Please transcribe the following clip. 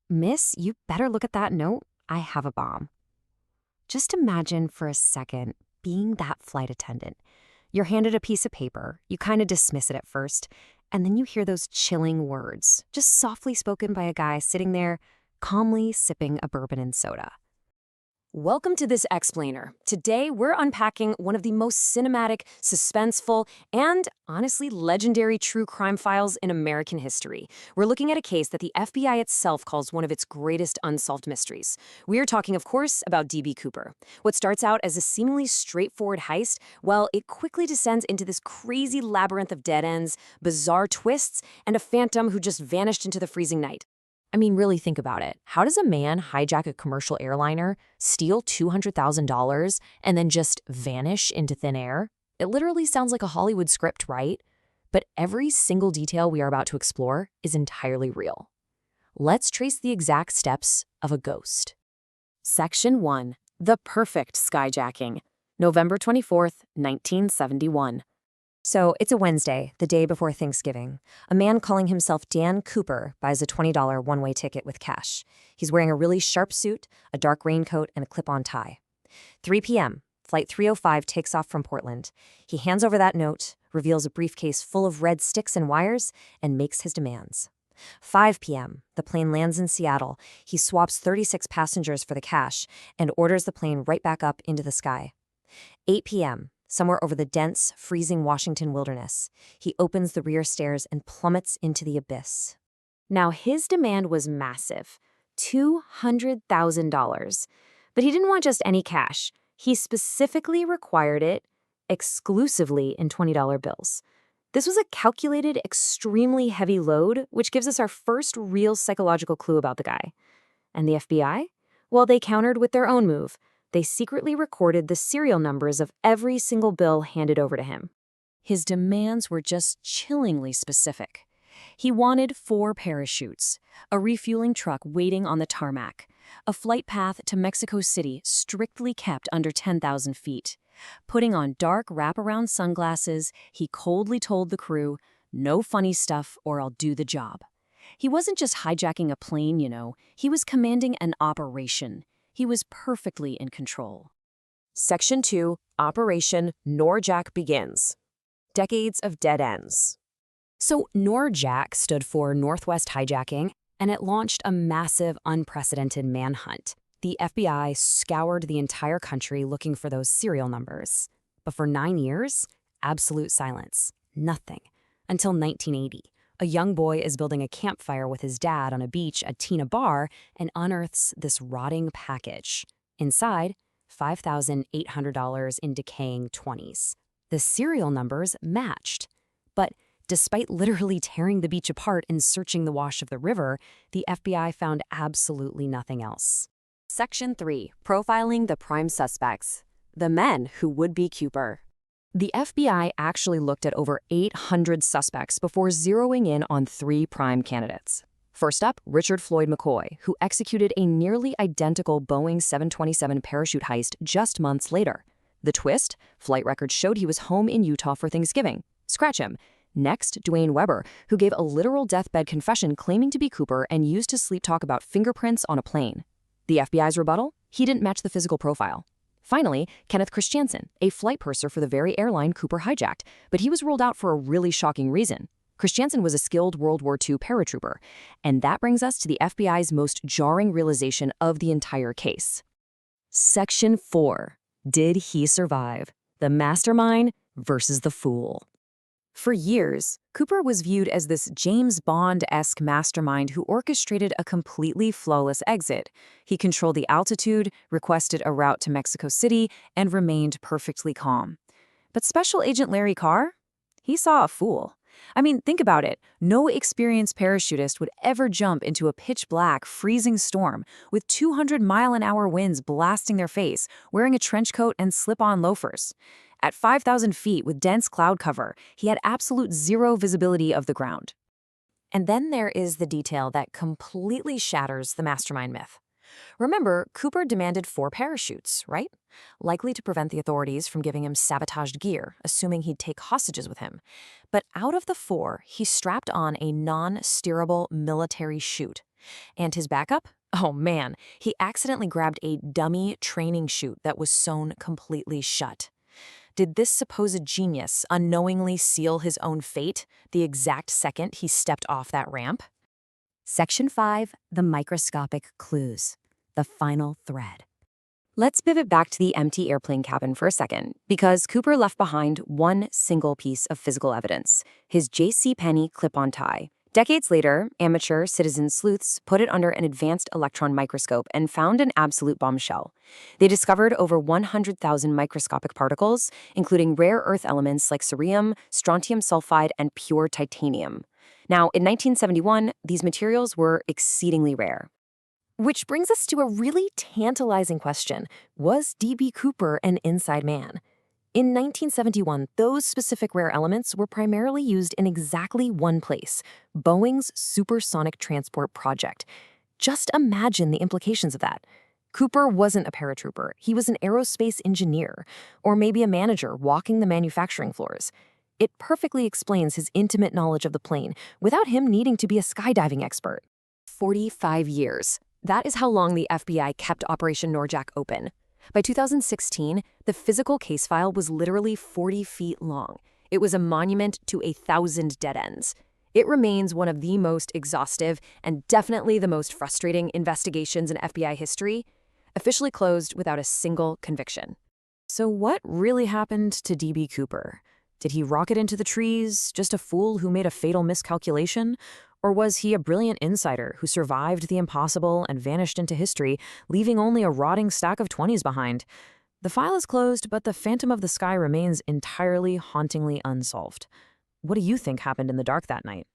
Miss, you better look at that note. I have a bomb. Just imagine for a second being that flight attendant. You're handed a piece of paper, you kind of dismiss it at first, and then you hear those chilling words, just softly spoken by a guy sitting there, calmly sipping a bourbon and soda. Welcome to this explainer. Today, we're unpacking one of the most cinematic, suspenseful, and honestly legendary true crime files in American history. We're looking at a case that the FBI itself calls one of its greatest unsolved mysteries. We are talking, of course, about D.B. Cooper. What starts out as a seemingly straightforward heist, well, it quickly descends into this crazy labyrinth of dead ends, bizarre twists, and a phantom who just vanished into the freezing night. I mean, really think about it. How does a man hijack a commercial airliner, steal $200,000, and then just vanish into thin air? It literally sounds like a Hollywood script, right? But every single detail we are about to explore is entirely real. Let's trace the exact steps of a ghost. Section 1. The Perfect Skyjacking. November 24th, 1971. So it's a Wednesday, the day before Thanksgiving. A man calling himself Dan Cooper buys a $20 one-way ticket with cash. He's wearing a really sharp suit, a dark raincoat, and a clip-on tie. 3 p.m., Flight 305 takes off from Portland. He hands over that note, reveals a briefcase full of red sticks and wires, and makes his demands. 5 p.m., the plane lands in Seattle. He swaps 36 passengers for the cash and orders the plane right back up into the sky. 8 p.m., somewhere over the dense, freezing Washington wilderness, he opens the rear stairs and plummets into the abyss. Now, his demand was massive, $200,000. But he didn't want just any cash. He specifically required it exclusively in $20 bills. This was a calculated, extremely heavy load, which gives us our first real psychological clue about the guy. And the FBI? Well, they countered with their own move. They secretly recorded the serial numbers of every single bill handed over to him. His demands were just chillingly specific. He wanted 4 parachutes, a refueling truck waiting on the tarmac, a flight path to Mexico City strictly kept under 10,000 feet. Putting on dark wraparound sunglasses, he coldly told the crew, "No funny stuff or I'll do the job." He wasn't just hijacking a plane, he was commanding an operation. He was perfectly in control. Section 2, Operation NORJAK begins. Decades of dead ends. So NORJAK stood for Northwest Hijacking, and it launched a massive, unprecedented manhunt. The FBI scoured the entire country looking for those serial numbers. But for 9 years, absolute silence. Nothing. Until 1980. A young boy is building a campfire with his dad on a beach at Tina Bar and unearths this rotting package. Inside, $5,800 in decaying 20s. The serial numbers matched. But despite literally tearing the beach apart and searching the wash of the river, the FBI found absolutely nothing else. Section 3. Profiling the prime suspects. The men who would be Cooper. The FBI actually looked at over 800 suspects before zeroing in on 3 prime candidates. First up, Richard Floyd McCoy, who executed a nearly identical Boeing 727 parachute heist just months later. The twist? Flight records showed he was home in Utah for Thanksgiving. Scratch him. Next, Dwayne Weber, who gave a literal deathbed confession claiming to be Cooper and used his sleep talk about fingerprints on a plane. The FBI's rebuttal? He didn't match the physical profile. Finally, Kenneth Christiansen, a flight purser for the very airline Cooper hijacked, but he was ruled out for a really shocking reason. Christiansen was a skilled World War II paratrooper, and that brings us to the FBI's most jarring realization of the entire case. Section 4. Did he survive? The mastermind versus the fool. For years, Cooper was viewed as this James Bond-esque mastermind who orchestrated a completely flawless exit. He controlled the altitude, requested a route to Mexico City, and remained perfectly calm. But Special Agent Larry Carr? He saw a fool. I mean, think about it. No experienced parachutist would ever jump into a pitch-black, freezing storm with 200-mile-an-hour winds blasting their face, wearing a trench coat and slip-on loafers. At 5,000 feet with dense cloud cover, he had absolute zero visibility of the ground. And then there is the detail that completely shatters the mastermind myth. Remember, Cooper demanded 4 parachutes, right? Likely to prevent the authorities from giving him sabotaged gear, assuming he'd take hostages with him. But out of the 4, he strapped on a non-steerable military chute. And his backup? Oh man, he accidentally grabbed a dummy training chute that was sewn completely shut. Did this supposed genius unknowingly seal his own fate the exact second he stepped off that ramp? Section 5, the microscopic clues. The final thread. Let's pivot back to the empty airplane cabin for a second, because Cooper left behind one single piece of physical evidence, his JCPenney clip-on tie. Decades later, amateur citizen sleuths put it under an advanced electron microscope and found an absolute bombshell. They discovered over 100,000 microscopic particles, including rare earth elements like cerium, strontium sulfide, and pure titanium. Now, in 1971, these materials were exceedingly rare. Which brings us to a really tantalizing question. Was D.B. Cooper an inside man? In 1971, those specific rare elements were primarily used in exactly one place, Boeing's supersonic transport project. Just imagine the implications of that. Cooper wasn't a paratrooper. He was an aerospace engineer, or maybe a manager walking the manufacturing floors. It perfectly explains his intimate knowledge of the plane without him needing to be a skydiving expert. 45 years. That is how long the FBI kept Operation NORJAK open. By 2016, the physical case file was literally 40 feet long. It was a monument to 1,000 dead ends. It remains one of the most exhaustive and definitely the most frustrating investigations in FBI history, officially closed without a single conviction. So what really happened to D.B. Cooper? Did he rocket into the trees, just a fool who made a fatal miscalculation? Or was he a brilliant insider who survived the impossible and vanished into history, leaving only a rotting stack of 20s behind? The file is closed, but the Phantom of the Sky remains entirely hauntingly unsolved. What do you think happened in the dark that night?